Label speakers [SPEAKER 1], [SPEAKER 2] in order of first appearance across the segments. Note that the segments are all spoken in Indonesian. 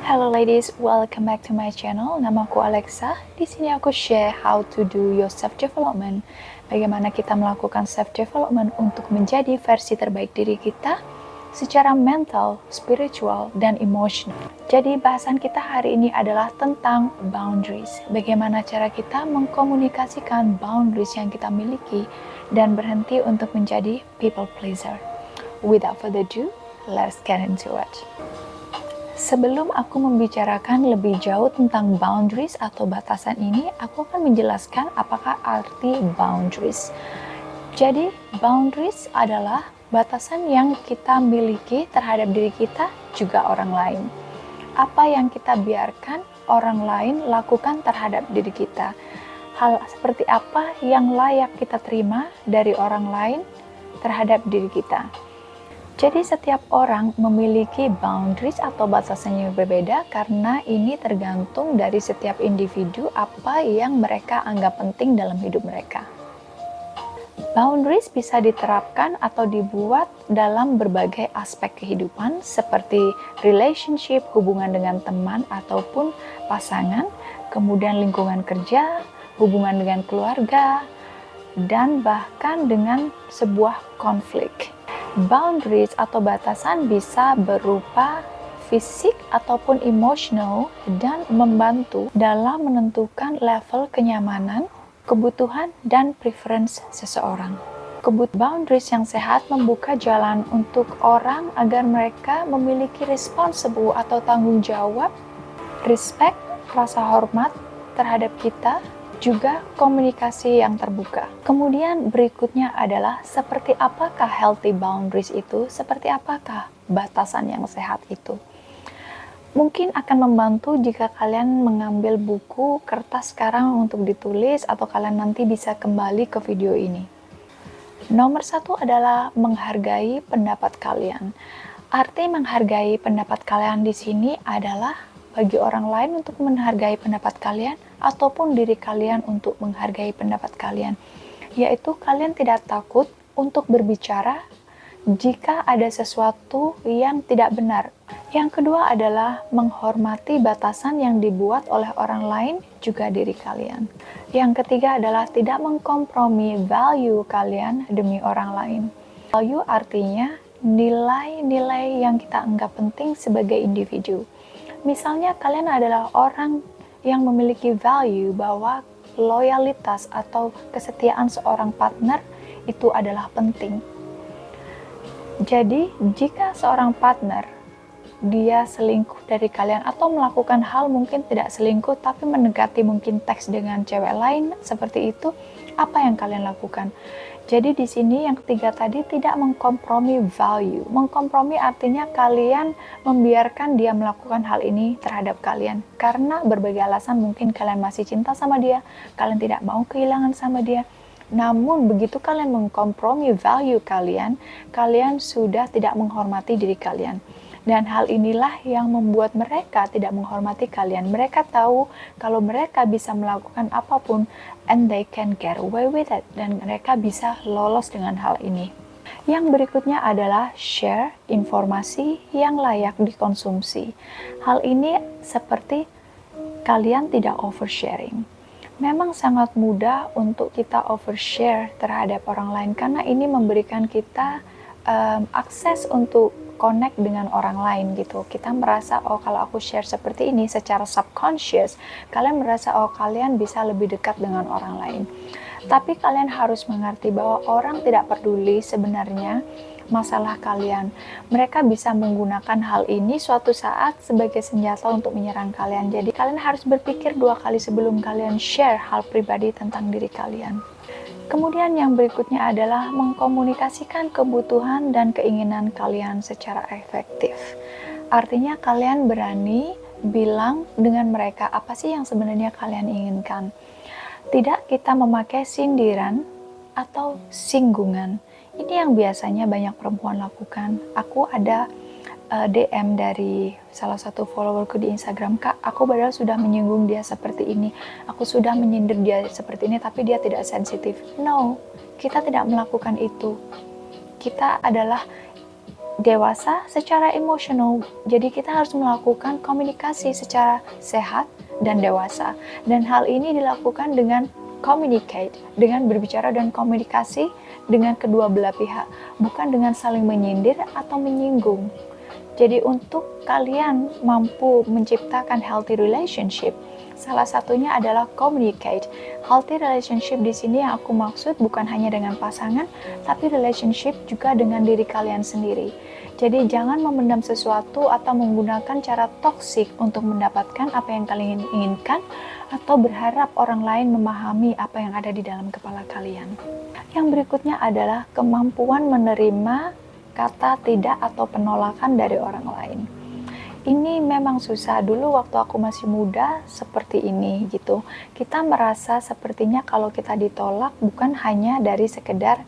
[SPEAKER 1] Hello ladies, welcome back to my channel. Namaku Alexa. Di sini aku share how to do your self development. Bagaimana kita melakukan self development untuk menjadi versi terbaik diri kita secara mental, spiritual, dan emotional. Jadi bahasan kita hari ini adalah tentang boundaries. Bagaimana cara kita mengkomunikasikan boundaries yang kita miliki dan berhenti untuk menjadi people pleaser. Without further ado, let's get into it. Sebelum aku membicarakan lebih jauh tentang boundaries atau batasan ini, aku akan menjelaskan apakah arti boundaries. Jadi, boundaries adalah batasan yang kita miliki terhadap diri kita juga orang lain. Apa yang kita biarkan orang lain lakukan terhadap diri kita. Hal seperti apa yang layak kita terima dari orang lain terhadap diri kita. Jadi setiap orang memiliki boundaries atau batasan yang berbeda karena ini tergantung dari setiap individu apa yang mereka anggap penting dalam hidup mereka. Boundaries bisa diterapkan atau dibuat dalam berbagai aspek kehidupan seperti relationship, hubungan dengan teman ataupun pasangan, kemudian lingkungan kerja, hubungan dengan keluarga, dan bahkan dengan sebuah konflik. Boundaries atau batasan bisa berupa fisik ataupun emosional dan membantu dalam menentukan level kenyamanan, kebutuhan, dan preference seseorang. Boundaries yang sehat membuka jalan untuk orang agar mereka memiliki responsible atau tanggung jawab, respect, rasa hormat terhadap kita, juga komunikasi yang terbuka. Kemudian berikutnya adalah seperti apakah healthy boundaries itu, seperti apakah batasan yang sehat itu. Mungkin akan membantu jika kalian mengambil buku kertas sekarang untuk ditulis atau kalian nanti bisa kembali ke video ini. Nomor 1 adalah menghargai pendapat kalian. Arti menghargai pendapat kalian di sini adalah bagi orang lain untuk menghargai pendapat kalian ataupun diri kalian untuk menghargai pendapat kalian, yaitu kalian tidak takut untuk berbicara jika ada sesuatu yang tidak benar. Yang kedua adalah menghormati batasan yang dibuat oleh orang lain juga diri kalian. Yang ketiga adalah tidak mengkompromi value kalian demi orang lain. Value artinya nilai-nilai yang kita anggap penting sebagai individu. Misalnya kalian adalah orang yang memiliki value bahwa loyalitas atau kesetiaan seorang partner itu adalah penting. Jadi, jika seorang partner dia selingkuh dari kalian atau melakukan hal mungkin tidak selingkuh tapi mendekati mungkin teks dengan cewek lain seperti itu, apa yang kalian lakukan? Jadi di sini yang ketiga tadi tidak mengkompromi value. Mengkompromi artinya kalian membiarkan dia melakukan hal ini terhadap kalian. Karena berbagai alasan mungkin kalian masih cinta sama dia, kalian tidak mau kehilangan sama dia. Namun begitu kalian mengkompromi value kalian, kalian sudah tidak menghormati diri kalian. Dan hal inilah yang membuat mereka tidak menghormati kalian. Mereka tahu kalau mereka bisa melakukan apapun and they can get away with it. Dan mereka bisa lolos dengan hal ini. Yang berikutnya adalah share informasi yang layak dikonsumsi. Hal ini seperti kalian tidak oversharing. Memang sangat mudah untuk kita overshare terhadap orang lain karena ini memberikan kita akses untuk connect dengan orang lain gitu. Kita merasa, oh kalau aku share seperti ini secara subconscious, kalian merasa, oh kalian bisa lebih dekat dengan orang lain. Tapi kalian harus mengerti bahwa orang tidak peduli sebenarnya masalah kalian. Mereka bisa menggunakan hal ini suatu saat sebagai senjata untuk menyerang kalian. Jadi kalian harus berpikir 2 kali sebelum kalian share hal pribadi tentang diri kalian. Kemudian yang berikutnya adalah mengkomunikasikan kebutuhan dan keinginan kalian secara efektif. Artinya kalian berani bilang dengan mereka apa sih yang sebenarnya kalian inginkan. Tidak kita memakai sindiran atau singgungan. Ini yang biasanya banyak perempuan lakukan. Aku ada DM dari salah satu followerku di Instagram, Kak, aku padahal sudah menyinggung dia seperti ini, aku sudah menyindir dia seperti ini, tapi dia tidak sensitif. No, kita tidak melakukan itu. Kita adalah dewasa secara emosional. Jadi kita harus melakukan komunikasi secara sehat dan dewasa. Dan hal ini dilakukan dengan communicate, dengan berbicara dan komunikasi dengan kedua belah pihak, bukan dengan saling menyindir atau menyinggung. Jadi untuk kalian mampu menciptakan healthy relationship, salah satunya adalah communicate. Healthy relationship di sini yang aku maksud bukan hanya dengan pasangan, tapi relationship juga dengan diri kalian sendiri. Jadi jangan memendam sesuatu atau menggunakan cara toksik untuk mendapatkan apa yang kalian inginkan, atau berharap orang lain memahami apa yang ada di dalam kepala kalian. Yang berikutnya adalah kemampuan menerima kata tidak atau penolakan dari orang lain. Ini memang susah. Dulu waktu aku masih muda seperti ini gitu. Kita merasa sepertinya kalau kita ditolak bukan hanya dari sekedar,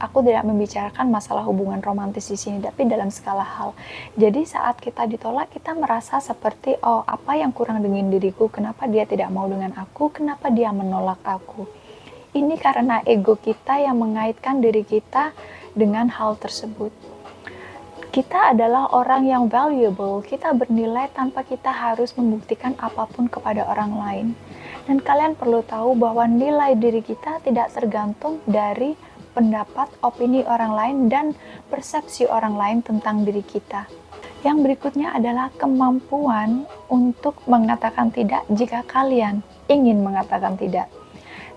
[SPEAKER 1] aku tidak membicarakan masalah hubungan romantis di sini, tapi dalam skala hal. Jadi saat kita ditolak, kita merasa seperti, oh apa yang kurang dengan diriku, kenapa dia tidak mau dengan aku, kenapa dia menolak aku. Ini karena ego kita yang mengaitkan diri kita dengan hal tersebut. Kita adalah orang yang valuable, kita bernilai tanpa kita harus membuktikan apapun kepada orang lain. Dan kalian perlu tahu bahwa nilai diri kita tidak tergantung dari pendapat, opini orang lain, dan persepsi orang lain tentang diri kita. Yang berikutnya adalah kemampuan untuk mengatakan tidak jika kalian ingin mengatakan tidak.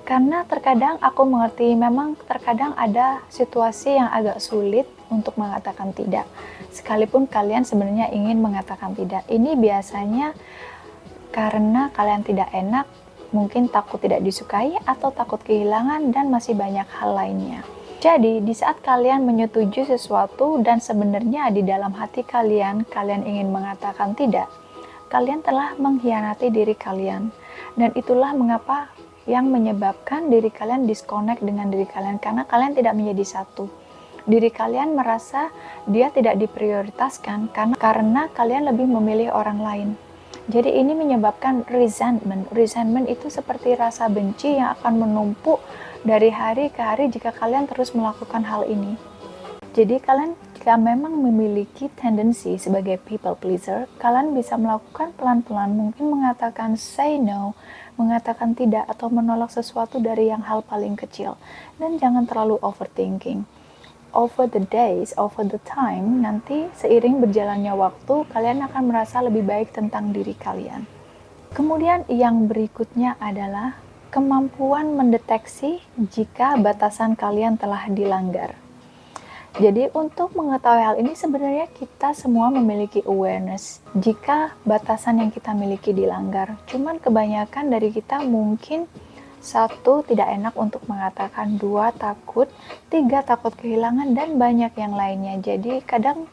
[SPEAKER 1] Karena terkadang aku mengerti memang terkadang ada situasi yang agak sulit untuk mengatakan tidak. Sekalipun kalian sebenarnya ingin mengatakan tidak. Ini biasanya karena kalian tidak enak, mungkin takut tidak disukai atau takut kehilangan dan masih banyak hal lainnya. Jadi di saat kalian menyetujui sesuatu dan sebenarnya di dalam hati kalian ingin mengatakan tidak, kalian telah mengkhianati diri kalian. Dan itulah mengapa yang menyebabkan diri kalian disconnect dengan diri kalian, karena kalian tidak menjadi satu. Diri kalian merasa dia tidak diprioritaskan karena kalian lebih memilih orang lain. Jadi ini menyebabkan resentment. Resentment itu seperti rasa benci yang akan menumpuk dari hari ke hari jika kalian terus melakukan hal ini. Jadi kalian jika memang memiliki tendensi sebagai people pleaser, kalian bisa melakukan pelan-pelan, mungkin mengatakan say no, mengatakan tidak, atau menolak sesuatu dari yang hal paling kecil. Dan jangan terlalu overthinking. Over the days, over the time, nanti seiring berjalannya waktu, kalian akan merasa lebih baik tentang diri kalian. Kemudian yang berikutnya adalah kemampuan mendeteksi jika batasan kalian telah dilanggar. Jadi untuk mengetahui hal ini sebenarnya kita semua memiliki awareness jika batasan yang kita miliki dilanggar. Cuman kebanyakan dari kita mungkin 1, tidak enak untuk mengatakan, 2, takut, 3, takut kehilangan, dan banyak yang lainnya. Jadi kadang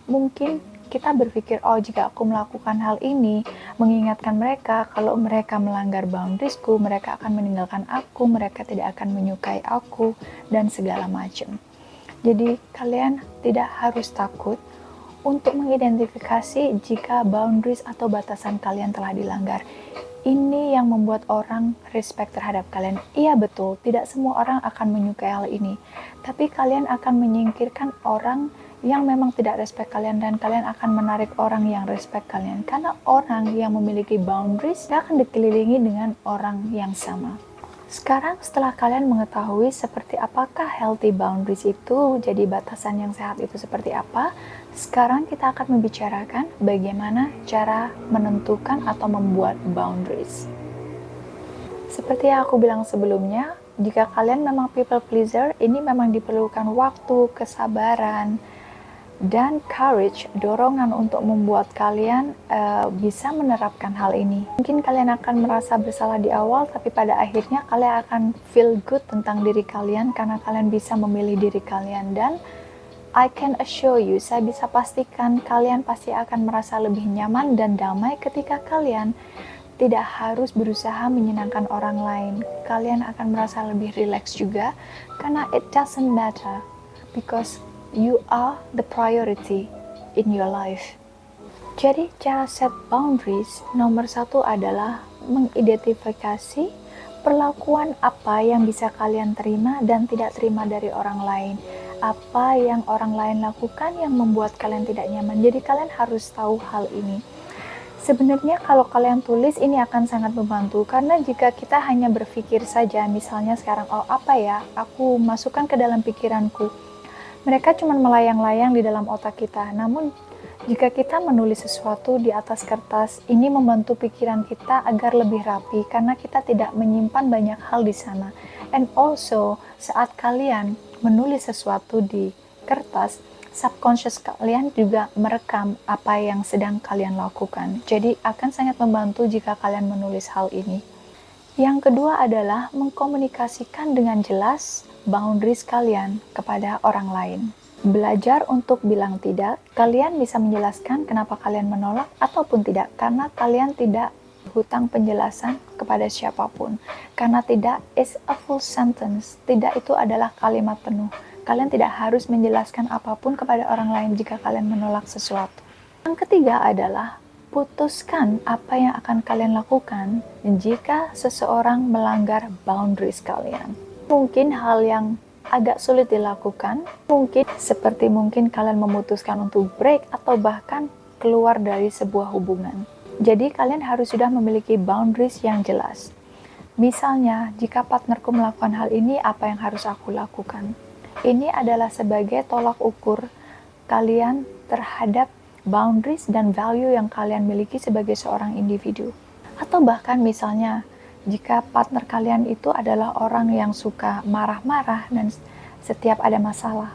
[SPEAKER 1] mungkin kita berpikir, oh jika aku melakukan hal ini, mengingatkan mereka kalau mereka melanggar boundariesku, mereka akan meninggalkan aku, mereka tidak akan menyukai aku, dan segala macam. Jadi kalian tidak harus takut untuk mengidentifikasi jika boundaries atau batasan kalian telah dilanggar. Ini yang membuat orang respect terhadap kalian. Iya betul, tidak semua orang akan menyukai hal ini. Tapi kalian akan menyingkirkan orang yang memang tidak respect kalian, dan kalian akan menarik orang yang respect kalian. Karena orang yang memiliki boundaries akan dikelilingi dengan orang yang sama. Sekarang setelah kalian mengetahui seperti apakah healthy boundaries itu, jadi batasan yang sehat itu seperti apa, sekarang kita akan membicarakan bagaimana cara menentukan atau membuat boundaries. Seperti yang aku bilang sebelumnya, jika kalian memang people pleaser, ini memang diperlukan waktu, kesabaran, dan courage, dorongan untuk membuat kalian bisa menerapkan hal ini. Mungkin kalian akan merasa bersalah di awal, tapi pada akhirnya kalian akan feel good tentang diri kalian karena kalian bisa memilih diri kalian. Dan I can assure you, saya bisa pastikan kalian pasti akan merasa lebih nyaman dan damai ketika kalian tidak harus berusaha menyenangkan orang lain. Kalian akan merasa lebih relax juga karena it doesn't matter because you are the priority in your life. Jadi cara set boundaries nomor 1 adalah mengidentifikasi perlakuan apa yang bisa kalian terima dan tidak terima dari orang lain. apa yang orang lain lakukan yang membuat kalian tidak nyaman. Jadi kalian harus tahu hal ini. Sebenarnya kalau kalian tulis ini akan sangat membantu, karena jika kita hanya berpikir saja, misalnya sekarang, oh apa ya, aku masukkan ke dalam pikiranku, mereka cuma melayang-layang di dalam otak kita. Namun jika kita menulis sesuatu di atas kertas, ini membantu pikiran kita agar lebih rapi karena kita tidak menyimpan banyak hal di sana. And also, saat kalian menulis sesuatu di kertas, subconscious kalian juga merekam apa yang sedang kalian lakukan. Jadi akan sangat membantu jika kalian menulis hal ini. Yang kedua adalah mengkomunikasikan dengan jelas boundaries kalian kepada orang lain. Belajar untuk bilang tidak. Kalian bisa menjelaskan kenapa kalian menolak ataupun tidak, karena kalian tidak hutang penjelasan kepada siapapun. Karena tidak is a full sentence. Tidak itu adalah kalimat penuh. Kalian tidak harus menjelaskan apapun kepada orang lain jika kalian menolak sesuatu. Yang ketiga adalah putuskan apa yang akan kalian lakukan jika seseorang melanggar boundaries kalian. Mungkin hal yang agak sulit dilakukan, mungkin kalian memutuskan untuk break atau bahkan keluar dari sebuah hubungan. Jadi kalian harus sudah memiliki boundaries yang jelas. Misalnya, jika partnerku melakukan hal ini, apa yang harus aku lakukan? Ini adalah sebagai tolak ukur kalian terhadap boundaries dan value yang kalian miliki sebagai seorang individu. Atau bahkan misalnya, jika partner kalian itu adalah orang yang suka marah-marah dan setiap ada masalah.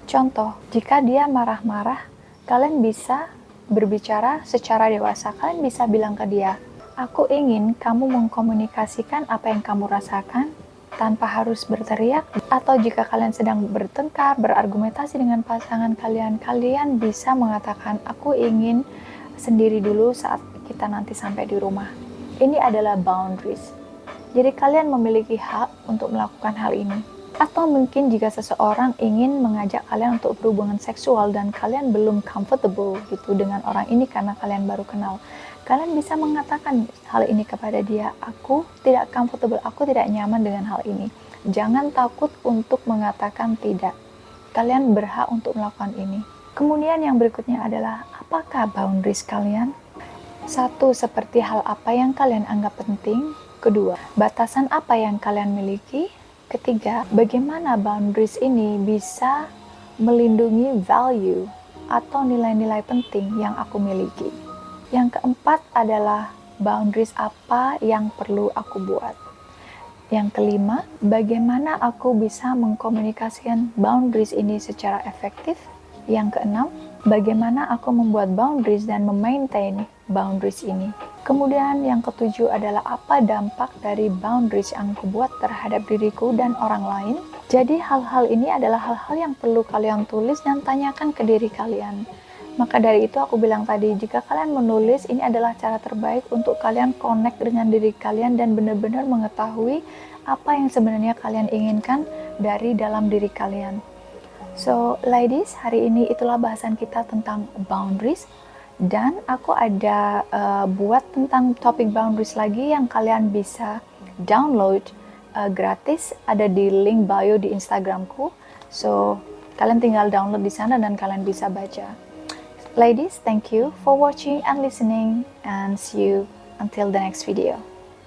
[SPEAKER 1] Contoh, jika dia marah-marah, kalian bisa berbicara secara dewasa. Kalian bisa bilang ke dia, aku ingin kamu mengkomunikasikan apa yang kamu rasakan tanpa harus berteriak. Atau jika kalian sedang bertengkar, berargumentasi dengan pasangan kalian, kalian bisa mengatakan, aku ingin sendiri dulu saat kita nanti sampai di rumah. Ini adalah boundaries. Jadi kalian memiliki hak untuk melakukan hal ini. Atau mungkin jika seseorang ingin mengajak kalian untuk berhubungan seksual dan kalian belum comfortable gitu dengan orang ini karena kalian baru kenal, kalian bisa mengatakan hal ini kepada dia, aku tidak comfortable, aku tidak nyaman dengan hal ini. Jangan takut untuk mengatakan tidak. Kalian berhak untuk melakukan ini. Kemudian yang berikutnya adalah, apakah boundaries kalian? Satu, seperti hal apa yang kalian anggap penting. Kedua, batasan apa yang kalian miliki. Ketiga, bagaimana boundaries ini bisa melindungi value atau nilai-nilai penting yang aku miliki. Yang keempat adalah boundaries apa yang perlu aku buat. Yang kelima, bagaimana aku bisa mengkomunikasikan boundaries ini secara efektif. Yang keenam, bagaimana aku membuat boundaries dan memaintain boundaries ini. Kemudian yang ketujuh adalah apa dampak dari boundaries yang aku buat terhadap diriku dan orang lain. Jadi hal-hal ini adalah hal-hal yang perlu kalian tulis dan tanyakan ke diri kalian. Maka dari itu aku bilang tadi, jika kalian menulis, ini adalah cara terbaik untuk kalian connect dengan diri kalian dan benar-benar mengetahui apa yang sebenarnya kalian inginkan dari dalam diri kalian. So, ladies, hari ini itulah bahasan kita tentang boundaries. Dan aku ada buat tentang topik boundaries lagi yang kalian bisa download gratis. Ada di link bio di Instagramku. So, kalian tinggal download di sana dan kalian bisa baca. Ladies, thank you for watching and listening, and see you until the next video.